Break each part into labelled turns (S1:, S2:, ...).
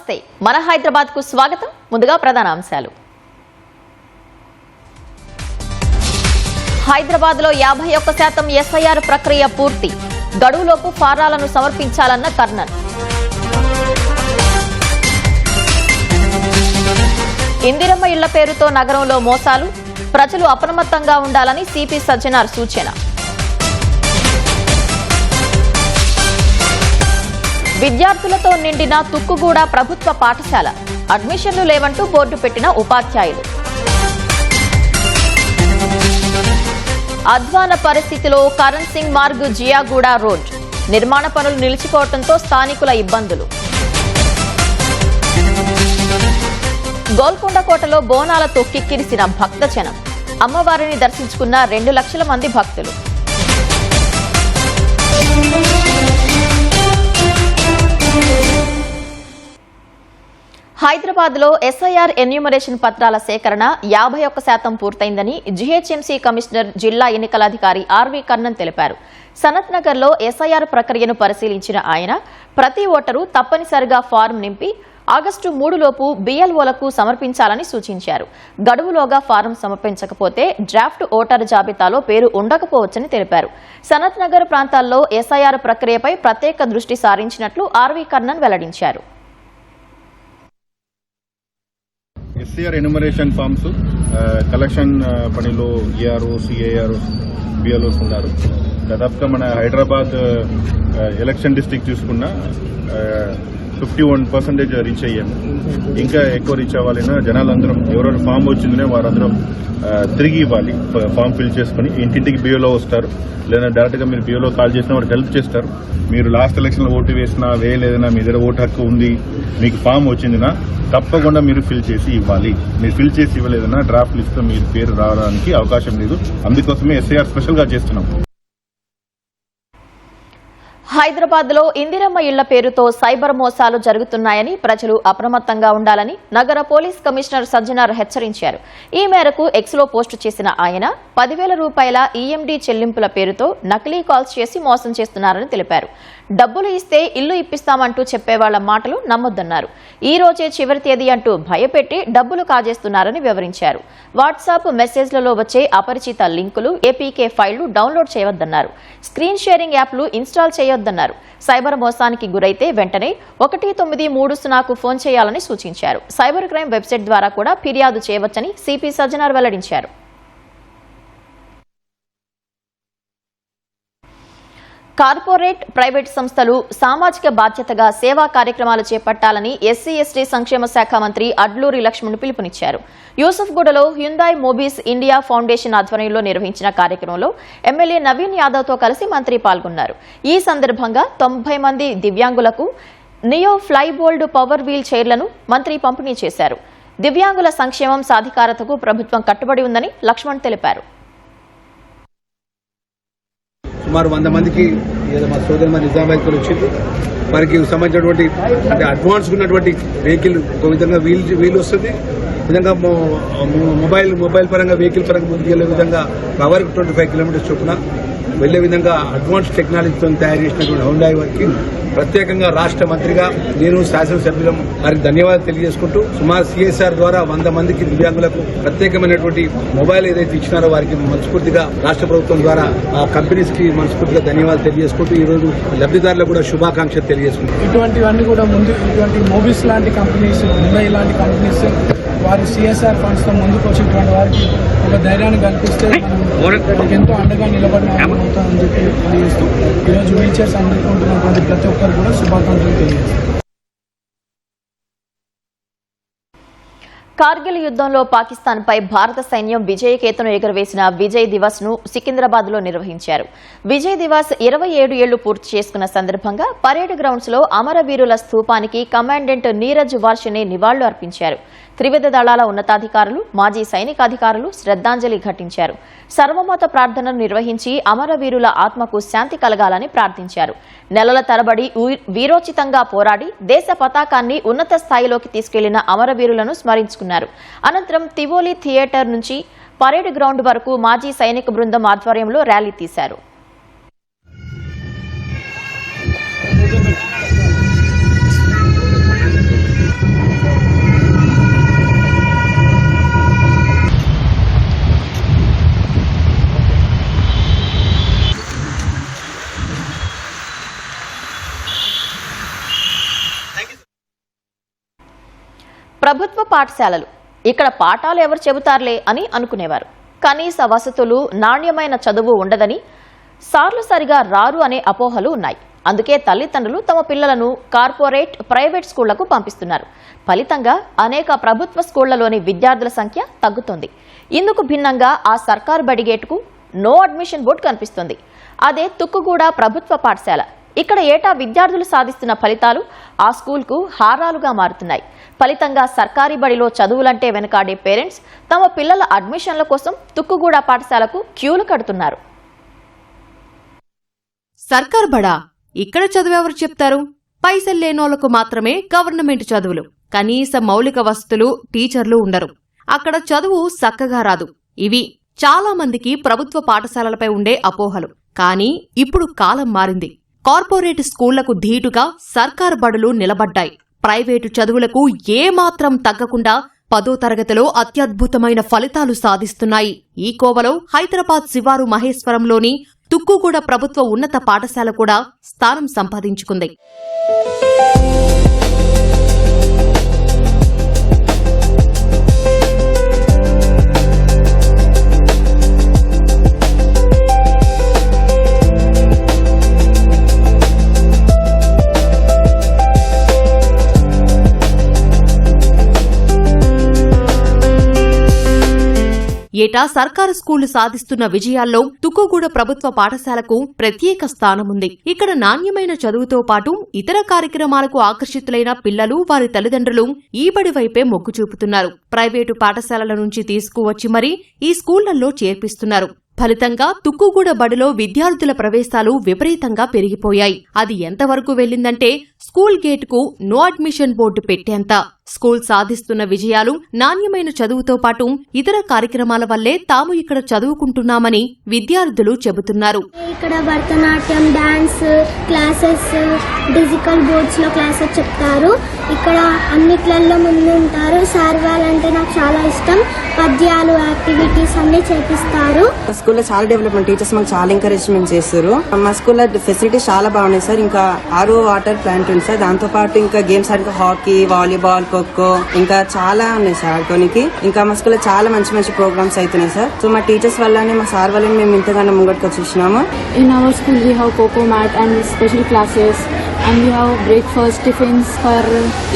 S1: నమస్తే మన హైదరాబాద్ కు స్వాగతం. ముందుగా ప్రధాన అంశాలు. హైదరాబాద్ లో 51% ఎస్ఐఆర్ ప్రక్రియ పూర్తి. గడువులోపు ఫారాలను సమర్పించాలన్న కర్నల్. ఇందిరమ్మ ఇళ్ల పేరుతో నగరంలో మోసాలు. ప్రజలు అప్రమత్తంగా ఉండాలని సిపి సజ్జనార్ సూచన. విద్యార్థులతో నిండిన తుక్కుగూడ ప్రభుత్వ పాఠశాల. అడ్మిషన్లు లేవంటూ బోర్డు పెట్టిన ఉపాధ్యాయులు. అధ్వాన పరిస్థితిలో కరణ్ సింగ్ మార్గ్ జియాగూడ రోడ్. నిర్మాణ పనులు నిలిచిపోవడంతో స్థానికుల ఇబ్బందులు. గోల్కొండ కోటలో బోనాలతో కిక్కిరిసిన భక్తజనం. అమ్మవారిని దర్శించుకున్న 2 లక్షల మంది భక్తులు. హైదరాబాద్ లో ఎస్ఐఆర్ ఎన్యూమరేషన్ పత్రాల సేకరణ 51% పూర్తయిందని జీహెచ్ఎంసీ కమిషనర్ జిల్లా ఎన్నికల అధికారి ఆర్వీ కర్ణన్ తెలిపారు. సనత్ నగర్ లో ఎస్ఐఆర్ ప్రక్రియను పరిశీలించిన ఆయన ప్రతి ఓటరు తప్పనిసరిగా ఫారం నింపి ఆగస్టు 3 లోపు బిఎల్ఓలకు సమర్పించాలని సూచించారు. గడువులోగా ఫారం సమర్పించకపోతే డ్రాఫ్ట్ ఓటర్ జాబితాలో పేరు ఉండకపోవచ్చని తెలిపారు. సనత్ నగర్ ప్రాంతాల్లో ఎస్ఐఆర్ ప్రక్రియపై ప్రత్యేక దృష్టి సారించినట్లు ఆర్వీ కర్ణన్ వెల్లడించారు.
S2: ఎస్ఐఆర్ ఎన్యూమరేషన్ ఫామ్స్ కలెక్షన్ పనిలో ఏఆర్ఓస్, ఏఆర్ఓస్, బిఎల్ఓస్ ఉన్నారు. దాదాపుగా మన హైదరాబాద్ ఎలక్షన్ డిస్ట్రిక్ట్ తీసుకున్న 51% రీచ్ అయ్యాము. ఇంకా ఎక్కువ రీచ్ అవ్వాలన్నా జనాలందరం ఎవరెవరు ఫామ్ వచ్చిందనే వారందరం తిరిగి ఇవ్వాలి. ఫామ్ ఫిల్ చేసుకుని ఇంటింటికి బిఓలో వస్తారు, లేదా డైరెక్ట్ గా మీరు బిఓలో కాల్ చేసినా వారికి హెల్ప్ చేస్తారు. మీరు లాస్ట్ ఎలక్షన్ లో ఓటు వేసినా వేయలేదన్నా మీ దగ్గర ఓటు హక్కు ఉంది, మీకు ఫామ్ వచ్చిందినా తప్పకుండా మీరు ఫిల్ చేసి ఇవ్వాలి. మీరు ఫిల్ చేసి ఇవ్వలేదన్నా డ్రాఫ్ట్ లిస్ట్ లో మీరు పేరు రావడానికి అవకాశం లేదు. అందుకోసమే ఎస్ఐఆర్ స్పెషల్ గా చేస్తున్నాం.
S1: హైదరాబాద్ లో ఇందిరమ్మ ఇళ్ల పేరుతో సైబర్ మోసాలు జరుగుతున్నాయని ప్రజలు అప్రమత్తంగా ఉండాలని నగర పోలీస్ కమిషనర్ సజ్జనార్ హెచ్చరించారు. ఈ మేరకు ఎక్స్ లో పోస్టు చేసిన ఆయన 10,000 రూపాయల ఈఎండీ చెల్లింపుల పేరుతో నకిలీ కాల్స్ చేసి మోసం చేస్తున్నారని తెలిపారు. డబ్బులు ఇస్తే ఇల్లు ఇప్పిస్తామంటూ చెప్పేవాళ్ల మాటలు నమ్మొద్దన్నారు. ఈ రోజే చివరి తేదీ అంటూ భయపెట్టి డబ్బులు కాజేస్తున్నారని వివరించారు. వాట్సాప్ మెసేజ్లలో వచ్చే అపరిచిత లింకులు, ఏపీకే ఫైళ్లు డౌన్లోడ్ చేయవద్దన్నారు. స్క్రీన్ షేరింగ్ యాప్లు ఇన్స్టాల్ చేయొద్దన్నారు. సైబర్ మోసానికి గురైతే వెంటనే 1930కు ఫోన్ చేయాలని సూచించారు. సైబర్ క్రైమ్ వెబ్సైట్ ద్వారా కూడా ఫిర్యాదు చేయవచ్చని సిపి సజ్జనార్ వెల్లడించారు. కార్పొరేట్, ప్రైవేట్ సంస్థలు సామాజిక బాధ్యతగా సేవా కార్యక్రమాలు చేపట్టాలని ఎస్సీ ఎస్టీ సంక్షేమ శాఖ మంత్రి అడ్లూరి లక్ష్మణ్ పిలుపునిచ్చారు. యూసుఫ్గూడలో హ్యుందాయ్ మోబీస్ ఇండియా ఫౌండేషన్ ఆధ్వర్యంలో నిర్వహించిన కార్యక్రమంలో ఎమ్మెల్యే నవీన్ యాదవ్తో కలిసి మంత్రి పాల్గొన్నారు. ఈ సందర్భంగా 90 మంది దివ్యాంగులకు నియో ఫ్లైబోల్డ్ పవర్ వీల్ చైర్లను మంత్రి పంపిణీ చేశారు. దివ్యాంగుల సంక్షేమం, సాధికారతకు ప్రభుత్వం కట్టుబడి ఉందని లక్ష్మణ్ తెలిపారు.
S3: సుమారు 100 మందికి మా సోదరు మన నిజామాబాద్కి వచ్చింది. వారికి సంబంధించినటువంటి అంటే అడ్వాన్స్ ఉన్నటువంటి వెహికల్ ఒక విధంగా వీల్ వస్తుంది. విధంగా మొబైల్ పరంగా వెహికల్ పరంగా ముందుకెళ్లే విధంగా అవర్కి 25 కిలోమీటర్స్ చొప్పున వెళ్లే విధంగా అడ్వాన్స్ టెక్నాలజీతో తయారు చేసినటువంటి హుండాయ్ వారికి ప్రత్యేకంగా రాష్ట్ర మంత్రిగా నేను శాసనసభ్యులం వారికి ధన్యవాదాలు తెలియజేసుకుంటూ సుమారు సిఎస్ఆర్ ద్వారా 100 మందికి దివ్యాంగులకు ప్రత్యేకమైనటువంటి మొబైల్ ఏదైతే ఇచ్చినారో వారికి మనస్ఫూర్తిగా రాష్ట్ర ప్రభుత్వం ద్వారా ఆ కంపెనీస్ కి మనస్ఫూర్తిగా ధన్యవాదాలు తెలియజేసుకుంటూ ఈ రోజు లబ్ధిదారులకు కూడా శుభాకాంక్షలు తెలియజేసుకుంటాం.
S4: ఇటువంటివన్నీ కూడా ముందు ఇటువంటి మోబీస్ లాంటి కంపెనీస్, ముంబై లాంటి కంపెనీస్ వారు సిఎస్ఆర్ ఫండ్స్ తో ముందుకు వచ్చేటువంటి వారికి ఒక ధైర్యాన్ని కల్పిస్తే మనం ఎంతో అండగా నిలబడిన అవుతామని చెప్పి తెలియజేస్తూ ఈరోజు వీల్ చైర్స్ అందుకుంటున్నటువంటి ప్రతి ఒక్కరు కూడా శుభాకాంక్షలు తెలియజేస్తారు.
S1: కార్గిల్ యుద్దంలో పాకిస్తాన్పై భారత సైన్యం విజయకేతను ఎగురవేసిన విజయ్ దివస్ ను సికింద్రాబాద్ లో నిర్వహించారు. విజయ్ దివస్ 27 ఏళ్లు పూర్తి చేసుకున్న సందర్భంగా పరేడ్ గ్రౌండ్స్ లో అమరవీరుల స్థూపానికి కమాండెంట్ నీరజ్ వార్షినే నివాళులు అర్పించారు. త్రివిధ దళాల ఉన్నతాధికారులు, మాజీ సైనికాధికారులు శ్రద్ధాంజలి ఘటించారు. సర్వమత ప్రార్థనలు నిర్వహించి అమరవీరుల ఆత్మకు శాంతి కలగాలని ప్రార్థించారు. నెలల తరబడి వీరోచితంగా పోరాడి దేశ పతాకాన్ని ఉన్నత స్థాయిలోకి తీసుకెళ్లిన అమరవీరులను స్మరించుకున్నారు. అనంతరం తివోలి థియేటర్ నుంచి పరేడ్ గ్రౌండ్ వరకు మాజీ సైనిక బృందం ఆధ్వర్యంలో ర్యాలీ తీశారు. ప్రభుత్వ పాఠశాలలు, ఇక్కడ పాఠాలు ఎవరు చెబుతారులే అని అనుకునేవారు. కనీస వసతులు, నాణ్యమైన చదువు ఉండదని, సార్లు సరిగా రారు అనే అపోహలు ఉన్నాయి. అందుకే తల్లిదండ్రులు తమ పిల్లలను కార్పొరేట్, ప్రైవేట్ స్కూళ్లకు పంపిస్తున్నారు. ఫలితంగా అనేక ప్రభుత్వ స్కూళ్లలోని విద్యార్థుల సంఖ్య తగ్గుతోంది. ఇందుకు భిన్నంగా ఆ సర్కారు బడి గేటుకు నో అడ్మిషన్ బోర్డు కనిపిస్తుంది. అదే తుక్కుగూడ ప్రభుత్వ పాఠశాల. ఇక్కడ ఏటా విద్యార్థులు సాధిస్తున్న ఫలితాలు ఆ స్కూల్కు హారాలుగా మారుతున్నాయి. ఫలితంగా సర్కారీ బడిలో చదువులంటే వెనకాడే పేరెంట్స్ తమ పిల్లల అడ్మిషన్ల కోసం తుక్కుగూడ పాఠశాలకు క్యూలు కడుతున్నారు.
S5: సర్కార్ బడా, ఇక్కడ చదువెవరు చెప్తారు? పైసలు లేనోళ్లకు మాత్రమే గవర్నమెంట్ చదువులు. కనీస మౌలిక వసతులు, టీచర్లు ఉండరు. అక్కడ చదువు సక్కగా రాదు. ఇవి చాలా మందికి ప్రభుత్వ పాఠశాలలపై ఉండే అపోహలు. కానీ ఇప్పుడు కాలం మారింది. కార్పొరేట్ స్కూళ్లకు ధీటుగా సర్కార్ బడులు నిలబడ్డాయి. ప్రైవేటు చదువులకు ఏమాత్రం తగ్గకుండా 10వ తరగతిలో అత్యద్భుతమైన ఫలితాలు సాధిస్తున్నాయి. ఈ కోవలో హైదరాబాద్ శివారు మహేశ్వరంలోని తుక్కుగూడ ప్రభుత్వ ఉన్నత పాఠశాల కూడా స్థానం సంపాదించుకుంది. ఏటా సర్కారు స్కూళ్లు సాధిస్తున్న విజయాల్లో తుక్కుగూడ ప్రభుత్వ పాఠశాలకు ప్రత్యేక స్థానముంది. ఇక్కడ నాణ్యమైన చదువుతో పాటు ఇతర కార్యక్రమాలకు ఆకర్షితులైన పిల్లలు, వారి తల్లిదండ్రులు ఈ బడి వైపే మొగ్గు చూపుతున్నారు. ప్రైవేటు పాఠశాలల నుంచి తీసుకువచ్చి మరీ ఈ స్కూళ్లలో చేర్పిస్తున్నారు. ఫలితంగా తుక్కుగూడ బడిలో విద్యార్థుల ప్రవేశాలు విపరీతంగా పెరిగిపోయాయి. అది ఎంతవరకు వెళ్లిందంటే స్కూల్ గేటుకు నో అడ్మిషన్ బోర్డు పెట్టేంత. స్కూల్ సాధిస్తున్న విజయాలు, నాణ్యమైన చదువుతో పాటు ఇతర కార్యక్రమాల వల్లే తాము ఇక్కడ చదువుకుంటున్నామని విద్యార్థులు చెబుతున్నారు.
S6: ఇక్కడ Bharatanatyam, dance classes, digital boards లో క్లాసెస్ చెప్తారు. ఇక్కడ అన్నిట్లలో ముందు ఉంటారు. సార్ వాళ్ళంటే నాకు చాలా ఇష్టం. పద్యాలు, యాక్టివిటీస్ అన్ని చేపిస్తారు.
S7: స్కూల్లో చాలా డెవలప్మెంట్, టీచర్స్ మాకు చాలా ఎంకరేజ్మెంట్ చేస్తారు. మా స్కూల్లో ఫెసిలిటీస్ చాలా బాగున్నాయి సార్. ఇంకా ఆరో వాటర్ ప్లాంట్ ఉంది సార్. దాంతో పాటు ఇంకా గేమ్స్ అంటే హాకీ, వాలీబాల్, ఖోఖో ఇంకా చాలా ఉన్నాయి సార్ ఆడుకోనికి. ఇంకా మా స్కూల్లో చాలా మంచి మంచి ప్రోగ్రామ్స్ అవుతున్నాయి సార్. సో మా టీచర్స్ వల్లనే, మా సార్ వల్లనే మేము ఇంతగానో ముంగట్టుకు వచ్చేసినాము.
S8: In our school we have coco mat and special classes, and we have breakfast, tiffins for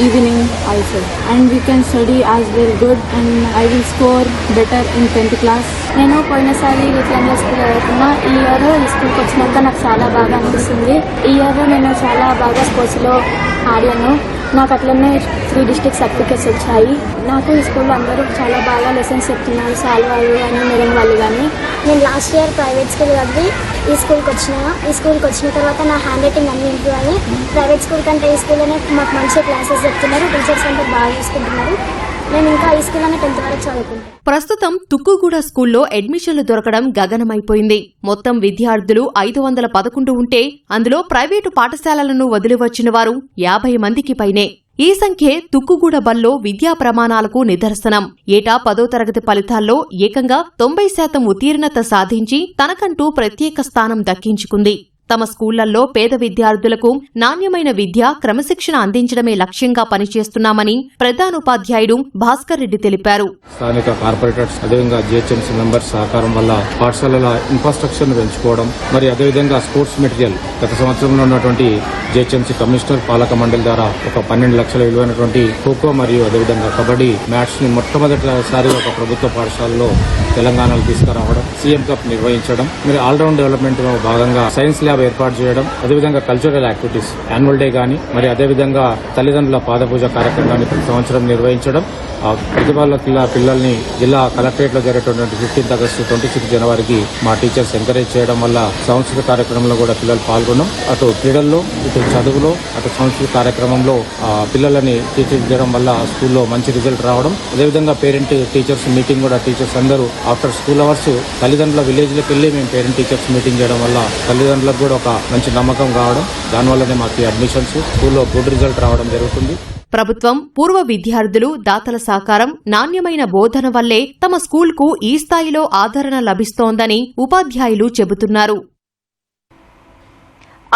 S8: evening also, and we can study as well good, and I will score better in 10th class.
S6: నేను పోయినసారి విద్యార్థుల school చదువుతున్నా. ఈ year ఈ స్కూల్కి వచ్చినాక నాకు చాలా బాగా అనిపిస్తుంది. ఈ ఇయర్ నేను చాలా బాగా స్పోర్ట్స్లో ఆడాను. నాకు అట్లనే 3 డిస్ట్రిక్ట్ సర్టిఫికేట్స్ వచ్చాయి. నాకు ఈ స్కూల్లో అందరూ చాలా బాగా లెసన్స్ చెప్తున్నారు, సార్ వాళ్ళు కానీ మేడం వాళ్ళు కానీ. నేను లాస్ట్ ఇయర్ ప్రైవేట్ స్కూల్ చదివి ఈ స్కూల్కి వచ్చిన తర్వాత నా హ్యాండ్ రైటింగ్ అన్ని ఇంప్రూవ్ అయ్యి ప్రైవేట్ స్కూల్ కంటే ఈ స్కూల్లోనే మాకు మంచిగా క్లాసెస్ చెప్తున్నారు. టీచర్స్ అంతా బాగా చూసుకుంటున్నారు. నేను ఇంకా ఈ స్కూల్లోనే 10th వరకు చదువుకుంటాను.
S5: ప్రస్తుతం తుక్కుగూడ స్కూల్లో అడ్మిషన్లు దొరకడం గగనమైపోయింది. మొత్తం విద్యార్థులు 511 ఉంటే అందులో ప్రైవేటు పాఠశాలలను వదిలివచ్చిన వారు 50 మందికి పైనే. ఈ సంఖ్యే తుక్కుగూడ బల్లో విద్యా ప్రమాణాలకు నిదర్శనం. ఏటా 10వ తరగతి ఫలితాల్లో ఏకంగా 90% ఉత్తీర్ణత సాధించి తనకంటూ ప్రత్యేక స్థానం దక్కించుకుంది. తమ స్కూళ్లలో పేద విద్యార్థులకు నాణ్యమైన విద్య, క్రమశిక్షణ అందించడమే లక్ష్యంగా పనిచేస్తున్నామని ప్రధానోపాధ్యాయుడు భాస్కర్ రెడ్డి తెలిపారు.
S9: స్థానిక కార్పొరేటర్స్, అదేవిధంగా జీహెచ్ఎంసీ మెంబర్స్ సహకారం వల్ల పాఠశాలల ఇన్ఫ్రాస్ట్రక్చర్ ను పెంచుకోవడం, మరి అదేవిధంగా స్పోర్ట్స్ మెటీరియల్ గత సంవత్సరంలో ఉన్నటువంటి జీహెచ్ఎంసీ కమిషనర్ పాలక మండలి ద్వారా ఒక 12 లక్షల విలువైనటువంటి ఖోఖో మరియు అదేవిధంగా కబడ్డీ మ్యాచ్ ని మొట్టమొదటిసారి ఒక ప్రభుత్వ పాఠశాలలో తెలంగాణలో తీసుకురావడం, సీఎం కప్ నిర్వహించడం, మరి ఆల్రౌండ్ డెవలప్మెంట్ లో భాగంగా సైన్స్ ల్యాబ్ ఏర్పాటు చేయడం, అదేవిధంగా కల్చరల్ యాక్టివిటీస్ యాన్యువల్ డే గాని, మరి అదేవిధంగా తల్లిదండ్రుల పాదపూజ కార్యక్రమాన్ని ప్రతి సంవత్సరం నిర్వహించడం, ప్రతిభాల పిల్లల్ని జిల్లా కలెక్టరేట్ లో జరిగేటువంటి 15th ఆగస్టు 26 జనవరికి మా టీచర్స్ ఎంకరేజ్ చేయడం వల్ల సాంస్కృతిక కార్యక్రమంలో కూడా పిల్లలు పాల్గొన్నాం. అటు క్రీడల్లో, ఇటు చదువులో, అటు సాంస్కృతిక కార్యక్రమంలో పిల్లలని తీర్చిదిద్దడం వల్ల స్కూల్లో మంచి రిజల్ట్ రావడం, అదేవిధంగా పేరెంట్ టీచర్స్ మీటింగ్ కూడా టీచర్స్ అందరూ ఆఫ్టర్ స్కూల్ అవర్స్ తల్లిదండ్రుల విలేజ్ లకు వెళ్లి మేము పేరెంట్ టీచర్స్ మీటింగ్ చేయడం వల్ల తల్లిదండ్రులకు కూడా ఒక మంచి నమ్మకం కావడం, దానివల్లనే మాకు అడ్మిషన్స్ స్కూల్లో గుడ్ రిజల్ట్ రావడం జరుగుతుంది.
S5: ప్రభుత్వం, పూర్వ విద్యార్థులు, దాతల సహకారం, నాణ్యమైన బోధన వల్లే తమ స్కూల్కు ఈ స్థాయిలో ఆదరణ లభిస్తోందని ఉపాధ్యాయులు చెబుతున్నారు.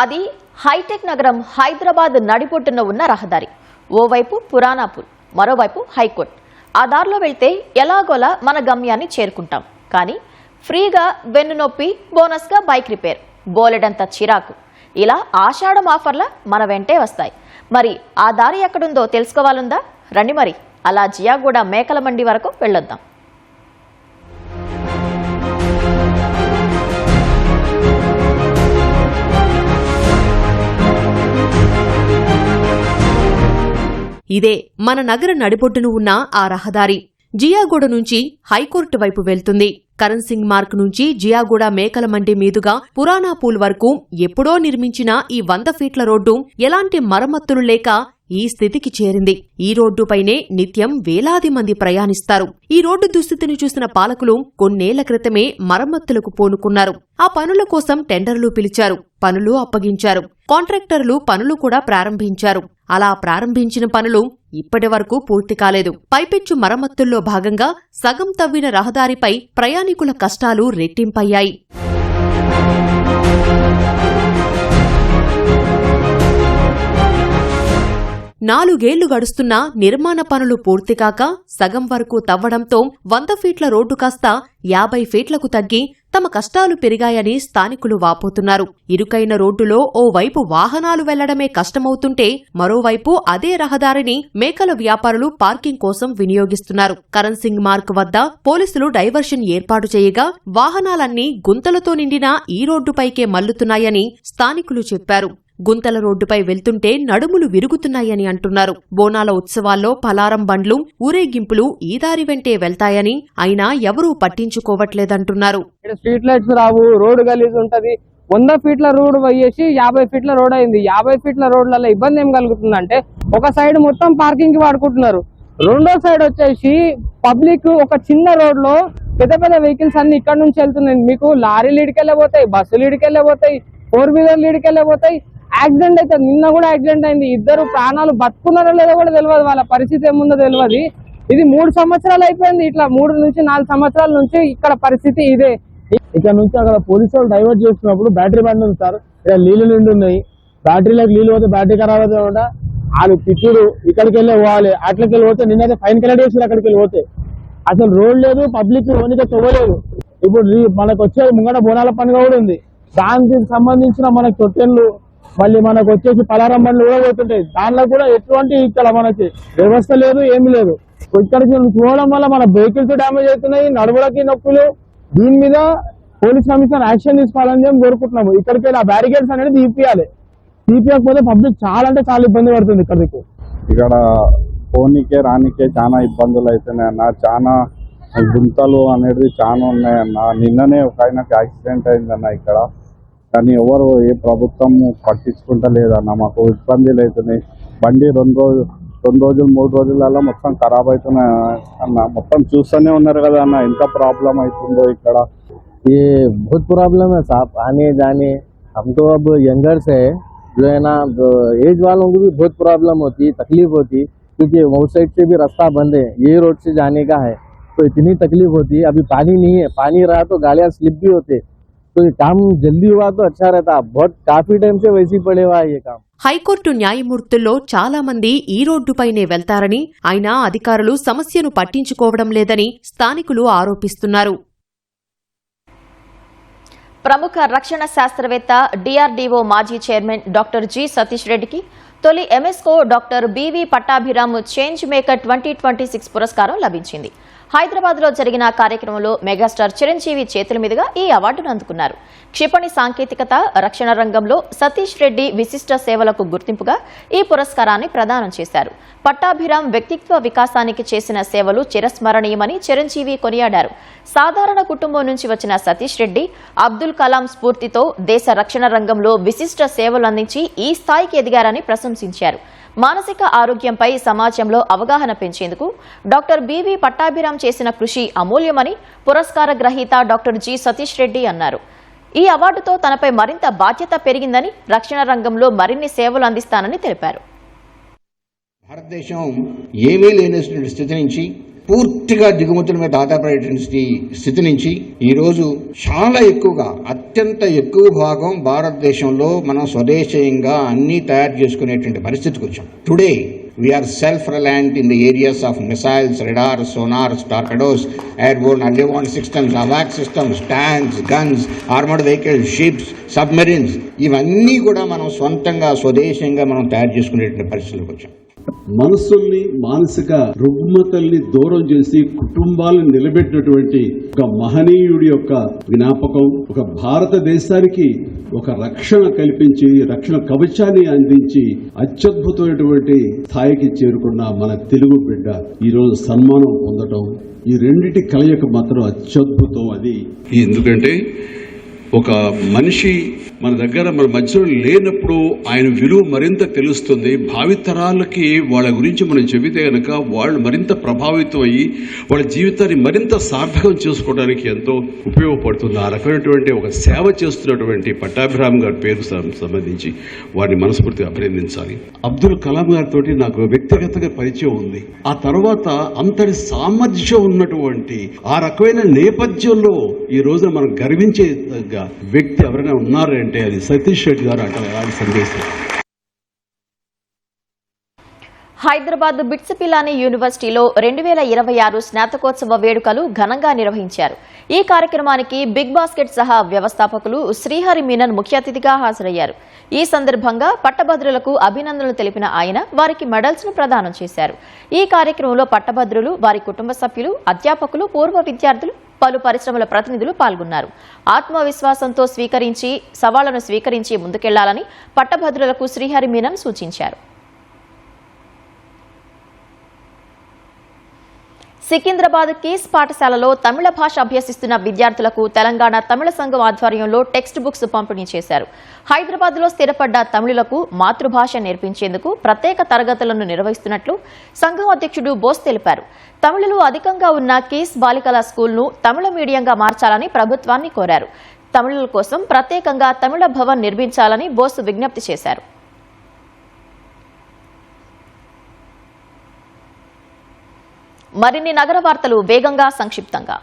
S1: అది హైటెక్ నగరం హైదరాబాద్ నడిబొట్టున ఉన్న రహదారి. ఓవైపు పురాణాపూర్, మరోవైపు హైకోర్టు. ఆ దారిలో వెళ్తే ఎలాగోలా మన గమ్యాన్ని చేరుకుంటాం. కానీ ఫ్రీగా వెన్నునొప్పి, బోనస్గా బైక్ రిపేర్, బోలెడంత చిరాకు, ఇలా ఆషాఢం ఆఫర్ల మన వెంటే వస్తాయి. మరి ఆ దారి ఎక్కడుందో తెలుసుకోవాలందా? రండి మరి అలా జియాగూడ మేకల మండి వరకు వెళ్ళొద్దాం.
S5: ఇదే మన నగర నడిబొడ్డును ఉన్న ఆ రహదారి. జియాగూడ నుంచి హైకోర్టు వైపు వెళ్తుంది. కరణ్ సింగ్ మార్గ్ నుంచి జియాగూడ మేకల మండి మీదుగా పురాణా పూల్ వరకు ఎప్పుడో నిర్మించిన ఈ 100 ఫీట్ల రోడ్డు ఎలాంటి మరమ్మతులు లేక ఈ స్థితికి చేరింది. ఈ రోడ్డుపైనే నిత్యం వేలాది మంది ప్రయాణిస్తారు. ఈ రోడ్డు దుస్థితిని చూసిన పాలకులు కొన్నేళ్ల క్రితమే మరమ్మతులకు పూనుకున్నారు. ఆ పనుల కోసం టెండర్లు పిలిచారు, పనులు అప్పగించారు, కాంట్రాక్టర్లు పనులు కూడా ప్రారంభించారు. అలా ప్రారంభించిన పనులు ఇప్పటి వరకు పూర్తి కాలేదు. పైపెచ్చు మరమ్మతుల్లో భాగంగా సగం తవ్విన రహదారిపై ప్రయాణికుల కష్టాలు రెట్టింపయ్యాయి. నాలుగేళ్లు గడుస్తున్నా నిర్మాణ పనులు పూర్తికాక సగం వరకు తవ్వడంతో 100 ఫీట్ల రోడ్డు కాస్త 50 ఫీట్లకు తగ్గి తమ కష్టాలు పెరిగాయని స్థానికులు వాపోతున్నారు. ఇరుకైన రోడ్డులో ఓ వైపు వాహనాలు వెళ్లడమే కష్టమవుతుంటే మరోవైపు అదే రహదారిని మేకల వ్యాపారులు పార్కింగ్ కోసం వినియోగిస్తున్నారు. కరణ్ సింగ్ మార్గ్ వద్ద పోలీసులు డైవర్షన్ ఏర్పాటు చేయగా వాహనాలన్నీ గుంతలతో నిండిన ఈ రోడ్డుపైకే మల్లుతున్నాయని స్థానికులు చెప్పారు. గుంతల రోడ్డుపై వెళ్తుంటే నడుములు విరుగుతున్నాయని అంటున్నారు. బోనాల ఉత్సవాల్లో పలారం బండ్లు, ఊరేగింపులు ఈ దారి వెంటే వెళ్తాయని, అయినా ఎవరూ పట్టించుకోవట్లేదంటున్నారు.
S10: స్ట్రీట్ లైట్స్ రావు, రోడ్డు గలీజ్ ఉంటది. 100 ఫీట్ల రోడ్డు పోయేసి 50 ఫీట్ల రోడ్ అయింది. 50 ఫీట్ల రోడ్లలో ఇబ్బంది ఏం కలుగుతుందంటే ఒక సైడ్ మొత్తం పార్కింగ్ కి వాడుకుంటున్నారు, రెండో సైడ్ వచ్చేసి పబ్లిక్ ఒక చిన్న రోడ్ లో పెద్ద పెద్ద వెహికల్స్ అన్ని ఇక్కడ నుంచి వెళ్తున్నాయి. మీకు లారీలు ఇడికెళ్ళబోతాయి, బస్సులు ఇడికెళ్ళబోతాయి, 4 వీలర్లు ఇడికెళ్ళబోతాయి. యాక్సిడెంట్ అయితే నిన్న కూడా యాక్సిడెంట్ అయింది. 2 ప్రాణాలు బతుకున్నారో లేదో కూడా తెలియదు, వాళ్ళ పరిస్థితి ఏముందో తెలియదు. ఇది 3 సంవత్సరాలు అయిపోయింది. ఇట్లా 3 నుంచి 4 సంవత్సరాల నుంచి ఇక్కడ పరిస్థితి ఇదే.
S11: ఇక్కడ నుంచి అక్కడ పోలీసు వాళ్ళు డైవర్ట్ చేస్తున్నప్పుడు బ్యాటరీ బండ్ ఉంది సార్, ఇక్కడ నీళ్లు నిండి ఉన్నాయి, బ్యాటరీలకు నీళ్లు పోతే బ్యాటరీ ఖరాబ్ అవుతా కూడా వాళ్ళు పిచ్చుడు ఇక్కడికి వెళ్ళి పోవాలి, అట్లకి వెళ్ళి పోతే నిన్నైతే ఫైన్ కలెక్ట్ చేసి అక్కడికి వెళ్ళి పోతే అసలు రోడ్ లేదు, పబ్లిక్ ఓనిగా తవ్వలేదు. ఇప్పుడు మనకు వచ్చే ముంగట బోనాల పండుగ కూడా ఉంది, దానికి సంబంధించిన మనకు తొట్టెళ్ళు మళ్ళీ మనకు వచ్చేసి పలారం బండ్లు కూడా పోతుంటాయి. దానిలో కూడా ఎటువంటి ఇక్కడ మనకి వ్యవస్థ లేదు, ఏమి లేదు. ఇక్కడికి పోవడం వల్ల మన వెహికల్స్ డ్యామేజ్ అవుతున్నాయి, నడుములకి నొప్పులు. దీని మీద పోలీస్ కమిషనర్ యాక్షన్ తీసుకోవాలని మేము కోరుకుంటున్నాము. ఇక్కడికి ఆ బ్యారికేడ్స్ అనేది తీపియకపోతే పబ్లిక్ చాలా అంటే చాలా ఇబ్బంది పడుతుంది.
S9: ఇక్కడ పోనీకే రానికే చాలా ఇబ్బందులు అవుతున్నాయి అన్న, చాలా గుంతలు అనేది చాలా ఉన్నాయన్న. నిన్ననే ఒక ఆయనకి యాక్సిడెంట్ అయిందన్న ఇక్కడ, కానీ ఎవరు ఏ ప్రభుత్వం పట్టించుకుంటలేదన్న. మాకు ఇబ్బందులు అవుతున్నాయి. బండి 2 రోజులు 3 రోజులలో మొత్తం ఖరాబ్ అవుతున్నాయి అన్న. మొత్తం చూస్తూనే ఉన్నారు కదా అన్న ఎంత ప్రాబ్లం అవుతుందో ఇక్కడ.
S11: ये बहुत प्रॉब्लम है साहब, आने जाने. हम तो अब यंगर्स है जो है ना, एज वालों को भी बहुत प्रॉब्लम होती, तकलीफ होती, क्योंकि वो साइड से भी रास्ता बंद है, ये रोड से जाने का है तो इतनी तकलीफ होती है. अभी पानी नहीं है, पानी रहा तो गाड़ियाँ स्लिप भी होते, तो ये काम जल्दी हुआ तो अच्छा रहता. बहुत काफी टाइम से वैसे ही पड़े हुआ है ये काम.
S5: హైకోర్టు న్యాయమూర్తుల్లో చాలా మంది ఈ రోడ్డుపైనే వెళ్తారని, అయినా అధికారులు సమస్యను పట్టించుకోవడం లేదని స్థానికులు ఆరోపిస్తున్నారు.
S1: ప్రముఖ రక్షణ శాస్త్రవేత్త డిఆర్డీఓ మాజీ చైర్మన్ డాక్టర్ జి సతీష్ రెడ్డికి తొలి ఎంఎస్కో doctor BV Pattabhiram change maker 2026 పురస్కారం లభించింది. హైదరాబాద్లో జరిగిన కార్యక్రమంలో మెగాస్టార్ చిరంజీవి చేతుల మీదుగా ఈ అవార్డును అందుకున్నారు. క్షిపణి సాంకేతికత, రక్షణ రంగంలో సతీష్ రెడ్డి విశిష్ట సేవలకు గుర్తింపుగా ఈ పురస్కారాన్ని ప్రదానం చేశారు. పట్టాభిరామ్ వ్యక్తిత్వ వికాసానికి చేసిన సేవలు చిరస్మరణీయమని చిరంజీవి కొనియాడారు. సాధారణ కుటుంబం నుంచి వచ్చిన సతీష్ రెడ్డి అబ్దుల్ కలాం స్ఫూర్తితో దేశ రక్షణ రంగంలో విశిష్ట సేవలు అందించి ఈ స్థాయికి ఎదిగారని ప్రశంసించారు. మానసిక ఆరోగ్యంపై సమాజంలో అవగాహన పెంచేందుకు డాక్టర్ బివి పట్టాభిరామ్ చేసిన కృషి అమూల్యమని పురస్కార గ్రహీత డాక్టర్ జి సతీష్ రెడ్డి అన్నారు. ఈ అవార్డుతో తనపై మరింత బాధ్యత పెరిగిందని, రక్షణ రంగంలో మరిన్ని సేవలు అందిస్తానని తెలిపారు.
S12: భారతదేశం ఏమీ లేనటువంటి స్థితి నుంచి పూర్తిగా దిగుమతుల మీద ఆధారపడేటువంటి స్థితి నుంచి ఈరోజు చాలా ఎక్కువగా అత్యంత ఎక్కువ భాగం భారతదేశంలో మనం స్వదేశీయంగా అన్ని తయారు చేసుకునేటువంటి పరిస్థితికి వచ్చాం. Today we are self-reliant in the areas of missiles, radar, sonars, torpedoes, airborne, early-warning systems, AWACS systems, tanks, guns, armored vehicles, ships, submarines. ఇవన్నీ కూడా మనం స్వంతంగా స్వదేశంగా మనం తయారు చేసుకునేటువంటి పరిస్థితులకు వచ్చాం.
S13: మనసుల్ని మానసిక రుగ్మతల్ని దూరం చేసి కుటుంబాలను నిలబెట్టినటువంటి ఒక మహనీయుడి యొక్క జ్ఞాపకం, ఒక భారతదేశానికి ఒక రక్షణ కల్పించి రక్షణ కవచాన్ని అందించి అత్యద్భుతమైనటువంటి స్థాయికి చేరుకున్న మన తెలుగు బిడ్డ ఈరోజు సన్మానం పొందడం, ఈ రెండిటి కలయిక మాత్రం అత్యద్భుతం. అది
S14: ఎందుకంటే ఒక మనిషి మన దగ్గర మన మధ్యలో లేనప్పుడు ఆయన విలువ మరింత తెలుస్తుంది. భావితరాలకి వాళ్ళ గురించి మనం చెబితే కనుక వాళ్ళు మరింత ప్రభావితం అయ్యి వాళ్ళ జీవితాన్ని మరింత సార్థకం చేసుకోవడానికి ఎంతో ఉపయోగపడుతుంది. ఆ రకమైనటువంటి ఒక సేవ చేస్తున్నటువంటి పట్టాభిరామ్ గారి పేరు సంబంధించి వారిని మనస్ఫూర్తిగా అభినందించాలి. అబ్దుల్ కలాం గారితో నాకు వ్యక్తిగతంగా పరిచయం ఉంది. ఆ తర్వాత అంతటి సామర్థ్యం ఉన్నటువంటి ఆ రకమైన నేపథ్యంలో ఈ రోజున మనం గర్వించే వ్యక్తి ఎవరైనా ఉన్నారంటే అది సతీష్ రెడ్డి గారు అలాంటి సందేశం.
S1: హైదరాబాద్ బిట్స్ పిలానీ యూనివర్సిటీలో 2026 స్నాతకోత్సవ వేడుకలు ఘనంగా నిర్వహించారు. ఈ కార్యక్రమానికి బిగ్ బాస్కెట్ సహా వ్యవస్థాపకులు శ్రీహరి మీనన్ ముఖ్య అతిథిగా హాజరయ్యారు. ఈ సందర్భంగా పట్టభద్రులకు అభినందనలు తెలిపిన ఆయన వారికి మెడల్స్ ను ప్రదానం చేశారు. ఈ కార్యక్రమంలో పట్టభద్రులు, వారి కుటుంబ సభ్యులు, అధ్యాపకులు, పూర్వ విద్యార్థులు, పలు పరిశ్రమల ప్రతినిధులు పాల్గొన్నారు. ఆత్మవిశ్వాసంతో సవాళ్లను స్వీకరించి ముందుకెళ్లాలని పట్టభద్రులకు శ్రీహరి మీనన్ సూచించారు. సికింద్రాబాద్ కీస్ పాఠశాలలో తమిళ భాష అభ్యసిస్తున్న విద్యార్థులకు తెలంగాణ తమిళ సంఘం ఆధ్వర్యంలో టెక్స్ట్ బుక్స్ పంపిణీ చేశారు. హైదరాబాద్ లో స్థిరపడ్డ తమిళులకు మాతృభాష నేర్పించేందుకు ప్రత్యేక తరగతులను నిర్వహిస్తున్నట్లు సంఘం అధ్యక్షుడు బోస్ తెలిపారు. తమిళులు అధికంగా ఉన్న కీస్ బాలికల స్కూల్ను తమిళ మీడియంగా మార్చాలని ప్రభుత్వాన్ని కోరారు. తమిళుల కోసం ప్రత్యేకంగా తమిళ భవన్ నిర్మించాలని బోస్ విజ్ఞప్తి చేశారు. మరిన్ని నగర వార్తలు వేగంగా సంక్షిప్తంగా.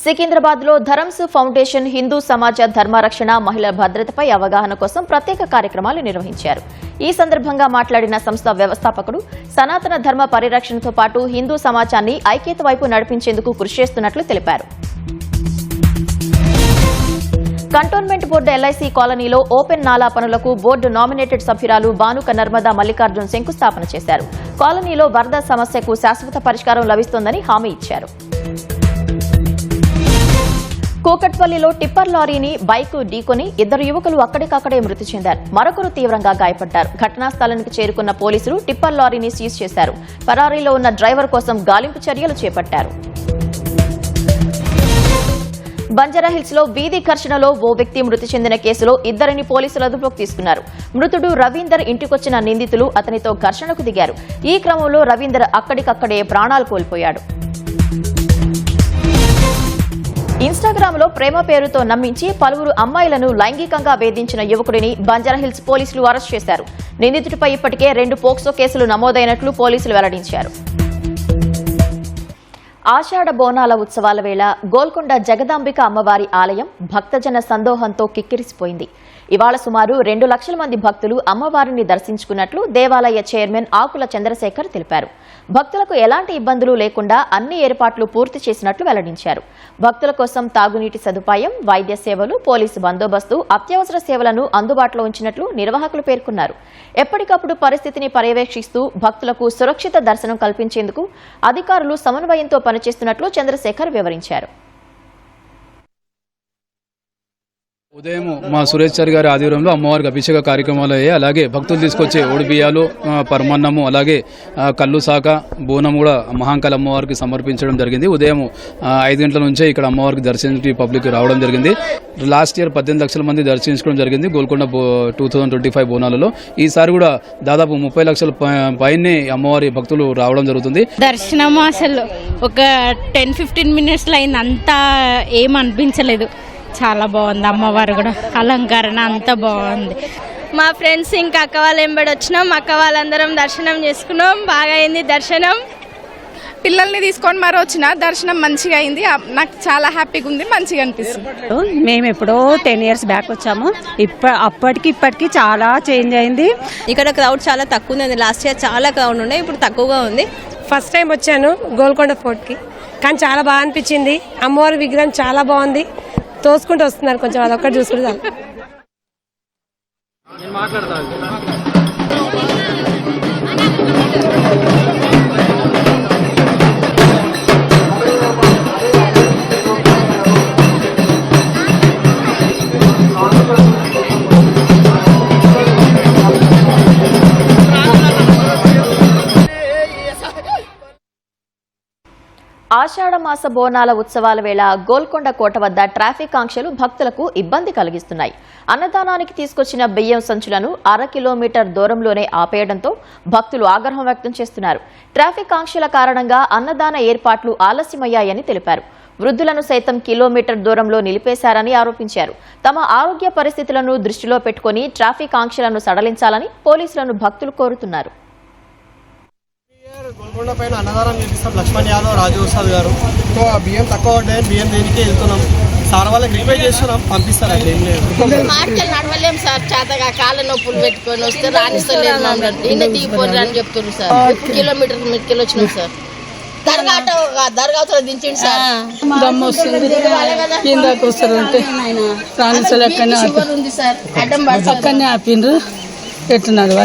S1: సికింద్రాబాద్ లో ధరమ్స్ ఫౌండేషన్ హిందూ సమాజ ధర్మరక్షణ, మహిళల భద్రతపై అవగాహన కోసం ప్రత్యేక కార్యక్రమాలు నిర్వహించారు. ఈ సందర్భంగా మాట్లాడిన సంస్థ వ్యవస్థాపకుడు సనాతన ధర్మ పరిరక్షణతో పాటు హిందూ సమాజాన్ని ఐక్యత వైపు నడిపించేందుకు కృషి చేస్తున్నట్లు తెలిపారు. కంటోన్మెంట్ బోర్డు ఎల్ఐసి కాలనీలో ఓపెన్ నాలా పనులకు బోర్డు నామినేటెడ్ సభ్యురాలు బానుక నర్మదా మల్లికార్జున్ శంకుస్థాపన చేశారు. కాలనీలో వరద సమస్యకు శాశ్వత పరిష్కారం లభిస్తోందని హామీ ఇచ్చారు. కూకట్పల్లిలో టిప్పర్ లారీని బైక్ ఢీకొని 2 యువకులు అక్కడికక్కడే మృతి చెందారు. మరొకరు తీవ్రంగా గాయపడ్డారు. ఘటనా స్థలానికి చేరుకున్న పోలీసులు టిప్పర్ లారీని సీజ్ చేశారు. పరారీలో ఉన్న డ్రైవర్ కోసం గాలింపు చర్యలు చేపట్టారు. బంజారాహిల్స్ లో వీధి ఘర్షణలో ఓ వ్యక్తి మృతి చెందిన కేసులో 2 పోలీసులు అదుపులోకి తీసుకున్నారు. మృతుడు రవీందర్ ఇంటికొచ్చిన నిందితులు అతనితో ఘర్షణకు దిగారు. ఈ క్రమంలో రవీందర్ అక్కడికక్కడే ప్రాణాలు కోల్పోయాడు. ఇన్స్టాగ్రామ్ లో ప్రేమ పేరుతో నమ్మించి పలువురు అమ్మాయిలను లైంగికంగా వేధించిన యువకుడిని బంజారాహిల్స్ పోలీసులు అరెస్ట్ చేశారు. నిందితుడిపై ఇప్పటికే 2 పోక్సో కేసులు నమోదైనట్లు పోలీసులు వెల్లడించారు. ఆషాఢ బోనాల ఉత్సవాల వేళ గోల్కొండ జగదాంబిక అమ్మవారి ఆలయం భక్తజన సందోహంతో కిక్కిరిసిపోయింది. ఇవాళ సుమారు 2 లక్షల మంది భక్తులు అమ్మవారిని దర్శించుకున్నట్లు దేవాలయ చైర్మన్ ఆకుల చంద్రశేఖర్ తెలిపారు. భక్తులకు ఎలాంటి ఇబ్బందులు లేకుండా అన్ని ఏర్పాట్లు పూర్తి చేసినట్లు వెల్లడించారు. భక్తుల కోసం తాగునీటి సదుపాయం, వైద్య సేవలు, పోలీసు బందోబస్తు, అత్యవసర సేవలను అందుబాటులో ఉంచినట్లు నిర్వాహకులు పేర్కొన్నారు. ఎప్పటికప్పుడు పరిస్థితిని పర్యవేక్షిస్తూ భక్తులకు సురక్షిత దర్శనం కల్పించేందుకు అధికారులు సమన్వయంతో పనిచేస్తున్నట్లు చంద్రశేఖర్ వివరించారు.
S15: ఉదయం మా సురేష్ చారి గారి ఆధ్వర్యంలో అమ్మవారికి అభిషేక కార్యక్రమాలు అయ్యాయి. అలాగే భక్తులు తీసుకొచ్చే ఒడిబియ్యాలు, పరమన్నము, అలాగే కళ్ళు శాఖ, బోనం కూడా మహాంకాళ అమ్మవారికి సమర్పించడం జరిగింది. ఉదయం 5 గంటల నుంచే ఇక్కడ అమ్మవారికి దర్శనానికి పబ్లిక్ రావడం జరిగింది. లాస్ట్ ఇయర్ 18 లక్షల మంది దర్శించుకోవడం జరిగింది గోల్కొండ 2025 బోనాలలో. ఈసారి కూడా దాదాపు 30 లక్షల పైనే అమ్మవారి భక్తులు రావడం జరుగుతుంది.
S16: దర్శనం అసలు ఒక 10-15 మినిట్స్ లో అయింది. అంతా ఏం అనిపించలేదు.
S8: చాలా బాగుంది. అమ్మవారు కూడా అలంకరణ అంతా బాగుంది.
S6: మా ఫ్రెండ్స్ ఇంకా అక్క వాళ్ళు ఎంబడి వచ్చినాం. అక్క వాళ్ళందరం దర్శనం చేసుకున్నాం. బాగా అయింది దర్శనం.
S8: పిల్లల్ని తీసుకొని మరో వచ్చిన దర్శనం మంచిగా అయింది. నాకు చాలా హ్యాపీగా ఉంది, మంచిగా అనిపిస్తుంది.
S7: మేము ఎప్పుడో 10 years బ్యాక్ వచ్చాము. ఇప్పటికి చాలా చేంజ్ అయింది.
S8: ఇక్కడ క్రౌడ్ చాలా తక్కువ ఉంది. లాస్ట్ ఇయర్ చాలా క్రౌడ్ ఉండే, ఇప్పుడు తక్కువగా ఉంది.
S6: ఫస్ట్ టైం వచ్చాను గోల్కొండ ఫోర్ట్కి, కానీ చాలా బాగా అనిపించింది. అమ్మవారి విగ్రహం చాలా బాగుంది. తోసుకుంటూ వస్తున్నారు, కొంచెం అదొక్కటి చూసుకుంటే చాలు.
S1: ఆషాఢమాస బోనాల ఉత్సవాల వేళ గోల్కొండ కోట వద్ద ట్రాఫిక్ ఆంక్షలు భక్తులకు ఇబ్బంది కలిగిస్తున్నాయి. అన్నదానానికి తీసుకొచ్చిన బియ్యం సంచులను 1/2 కిలోమీటర్ దూరంలోనే ఆపేయడంతో భక్తులు ఆగ్రహం వ్యక్తం చేస్తున్నారు. ట్రాఫిక్ ఆంక్షల కారణంగా అన్నదాన ఏర్పాట్లు ఆలస్యమయ్యాయని తెలిపారు. వృద్ధులను సైతం కిలోమీటర్ దూరంలో నిలిపేశారని ఆరోపించారు. తమ ఆరోగ్య పరిస్థితులను దృష్టిలో పెట్టుకుని ట్రాఫిక్ ఆంక్షలను సడలించాలని పోలీసులను భక్తులు కోరుతున్నారు.
S4: గోల్కొండ పైన అన్నదానం చేపిస్తాం. లక్ష్మణ్ యాదవ్, రాజు ప్రసాద్ గారు. సో ఆ బియ్యం తక్కువ పడ్డాయి. బియ్యం దేనికి వెళ్తున్నాం సార్, వాళ్ళకి రిక్వెస్ట్ చేస్తున్నాం, పంపిస్తారు. అట్లా ఏం లేదు.
S6: మార్కెట్ నడవలేం సార్, చేతగా కాళ్ళ నొప్పులు పెట్టుకొని వస్తే రాణిస్తలేదు. నిన్న తీగిపోరు అని చెప్తున్నారు సార్. 1 కిలోమీటర్ మీదకి వచ్చినాం సార్. దర్గా దించండి సార్.
S8: దమ్ము వస్తుంది, కిందకు వస్తారంటే షుగర్ ఉంది సార్. అక్కడనే ఆపిండ్రు. ఎట్టున్నారు